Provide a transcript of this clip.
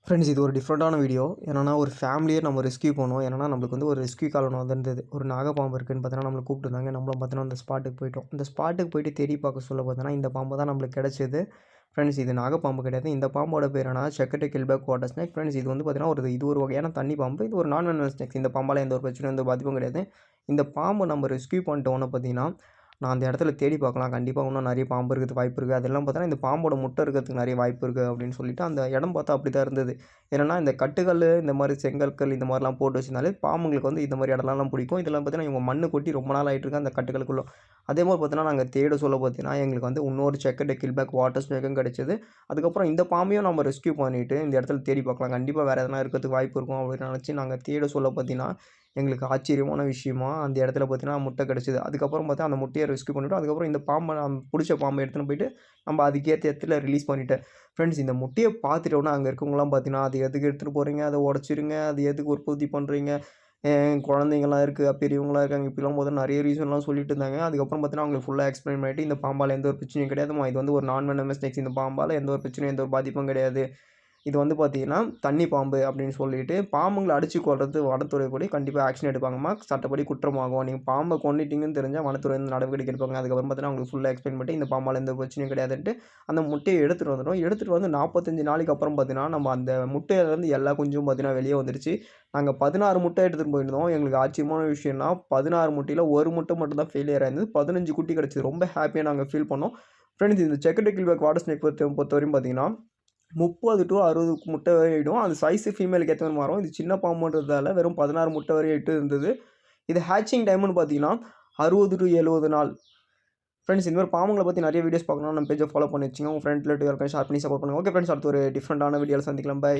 Friends இது ஒரு டிஃப்ரெண்ட்டான வீடியோ. என்னன்னா ஒரு ஃபேமிலியே நம்ம ரெஸ்க்யூ பண்ணோம். என்னன்னா நம்மளுக்கு வந்து ஒரு ரெஸ்க்யூ கால் ஒன்று வந்திருந்தது. ஒரு நாகப்பாம்பு இருக்குன்னு பார்த்தீங்கன்னா நம்மள கூப்பிட்டுருந்தாங்க. நம்மளும் பார்த்தீங்கன்னா அந்த ஸ்பாட்டுக்கு போயிட்டோம். அந்த ஸ்பாட்டுக்கு போயிட்டு தேடி பார்க்க சொல்ல பார்த்தீங்கன்னா இந்த பாம்பு தான் நம்மளுக்கு கிடைச்சது. ஃப்ரெண்ட்ஸ் இது நாகப்பாம்பு கிடையாது. இந்த பாம்போட பேர் என்னன்னா செக்கட்டை கில்பேக் வாட்டர் ஸ்னேக். ஃப்ரெண்ட்ஸ் இது வந்து பார்த்தீங்கன்னா இது ஒரு வகையான தண்ணி பாம்பு. இது ஒரு நான் வெனமஸ் ஸ்னேக்ஸ். இந்த பாம்பால எந்த ஒரு பிரச்சனையும் எந்த பாதிப்பும் கிடையாது. இந்த பாம்பு நம்ம ரெஸ்க்யூ பண்ணிட்டோன்னு பார்த்தீங்கன்னா நான் அந்த இடத்துல தேடி பார்க்கலாம். கண்டிப்பாக இன்னும் நிறைய பாம்பு இருக்கிறதுக்கு வாய்ப்பு இருக்குது. அதெல்லாம் பார்த்தீங்கன்னா இந்த பாம்போட முட்டை இருக்கிறதுக்கு நிறைய வாய்ப்பு இருக்குது அப்படின்னு சொல்லிட்டு அந்த இடம் பார்த்தா அப்படி தான் இருந்தது. ஏன்னா இந்த கட்டுக்கல் இந்த மாதிரி செங்கற்கள் இந்த மாதிரிலாம் போட்டு வச்சிருந்தாலே பாம்புங்களுக்கு வந்து இந்த மாதிரி இடம்லாம் பிடிக்கும். இதெல்லாம் பார்த்தீங்கன்னா இவங்க மண்ணு கொட்டி ரொம்ப நாள் ஆகிட்டு இருக்கு அந்த கட்டுகளுக்குள்ள. அதே மாதிரி பார்த்தீங்கன்னா நாங்கள் தேட சொல்ல பார்த்தீங்கன்னா எங்களுக்கு வந்து இன்னொரு செக்கட்டை கில்பேக் வாட்டர் ஸ்னேக்கும் கிடைச்சது. அதுக்கப்புறம் இந்த பாம்பையும் நம்ம ரெஸ்க்யூ பண்ணிவிட்டு இந்த இடத்துல தேடி பார்க்கலாம். கண்டிப்பாக வேறு எதனா இருக்கிறதுக்கு வாய்ப்பு இருக்கும் அப்படின்னு நினச்சி நாங்கள் தேட சொல்ல பார்த்தீங்கன்னா எங்களுக்கு ஆச்சரியமான விஷயமா அந்த இடத்துல பார்த்தீங்கன்னா முட்டை கிடச்சிது. அதுக்கப்புறம் பார்த்தா அந்த முட்டையை ரெஸ்க்யூ பண்ணிவிட்டோம். அதுக்கப்புறம் இந்த பாம்பை நான் பிடிச்ச பாம்பை எடுத்துன்னு போயிட்டு நம்ம அதுக்கேற்ற இடத்துல ரிலீஸ் பண்ணிட்டேன். ஃப்ரெண்ட்ஸ் இந்த முட்டையை பார்த்துட்டோன்னா அங்கே இருக்கவங்களாம் பார்த்தீங்கன்னா அது எதுக்கு எடுத்துகிட்டு போகிறீங்க, அதை உடச்சிருங்க, அது எதுக்கு உற்பத்தி பண்ணுறீங்க, குழந்தைங்களாம் இருக்குது, பெரியவங்களாம் இருக்காங்க, இப்படிலாம் போது நிறைய ரீசன்லாம் சொல்லிட்டு இருந்தாங்க. அதுக்கப்புறம் பார்த்தீங்கன்னா அவங்களுக்கு ஃபுல்லாக எக்ஸ்பிளைன் பண்ணிவிட்டு இந்த பாம்பால் எந்த ஒரு பிரச்சனையும் கிடையாதுமா, இது வந்து ஒரு நான் வெனமஸ் ஸ்னேக்ஸ், இந்த பாம்பால் எந்த ஒரு பிரச்சனையும் எந்த ஒரு பாதிப்பும் கிடையாது. இது வந்து பார்த்தீங்கன்னா தண்ணி பாம்பு அப்படின்னு சொல்லிட்டு பாம்புங்களை அடித்து கொல்றது வனத்துறைப்படி கண்டிப்பாக ஆக்ஷன் எடுப்பாங்கம்மா. சட்டப்படி குற்றமாகும். நீங்கள் பாம்பை கொன்னுட்டீங்கன்னு தெரிஞ்சால் வனத்துறை வந்து நடவடிக்கை எடுப்பாங்க. அதுக்கப்புறம் பார்த்தீங்கன்னா அவங்களுக்கு ஃபுல்லாக எக்ஸ்பிளைன் பண்ணிட்டு இந்த பாம்பால் எந்த பிரச்சனையும் கிடையாதுன்ட்டு அந்த முட்டையை எடுத்துகிட்டு வந்துடும். எடுத்துகிட்டு வந்து 45 நாளைக்கு அப்புறம் பார்த்தீங்கன்னா நம்ம அந்த முட்டையிலேருந்து எல்லா குஞ்சும் பார்த்தீங்கன்னா வெளியே வந்துருச்சு. நாங்கள் 16 முட்டை எடுத்துகிட்டு போயிருந்தோம். எங்களுக்கு ஆச்சரியமான விஷயம்னா 16 முட்டையில் ஒரு முட்டை மட்டும் தான் ஃபெயிலியர் ஆயிருந்தது. 15 குட்டி கிடச்சிது. ரொம்ப ஹாப்பியாக நாங்கள் ஃபீல் பண்ணோம். ஃப்ரெண்ட்ஸ் இந்த செக்கட்டை கில்பேக் வாட்டர் ஸ்னேக் பொறுத்தவரையும் பார்த்தீங்கன்னா 30 to 60 முட்டை வரை இடும். அது சைஸு ஃபீமேலுக்கு ஏற்ற மாரி மாறும். இது சின்ன பாம்புன்றதால வெறும் 16 முட்டை வரை இட்டு இருந்தது. இது ஹேட்சிங் டைம்னு பார்த்தீங்கன்னா 60 to 70 நாள். ஃப்ரெண்ட்ஸ் இந்த மாரி பாம்புங்கள பத்தி நிறைய வீடியோஸ் பார்க்கணும்னா நம்ம பேஜை ஃபாலோ பண்ணி வச்சுக்கோங்க. உங்க ஃப்ரெண்ட் ரிலேட்டிவ் யாருக்காச்சும் ஷேர் பண்ணி சப்போர்ட் பண்ணுங்க. ஓகே ஃப்ரெண்ட்ஸ் அடுத்து ஒரு டிஃப்ரெண்டான வீடியோல சந்திக்கலாம். பை.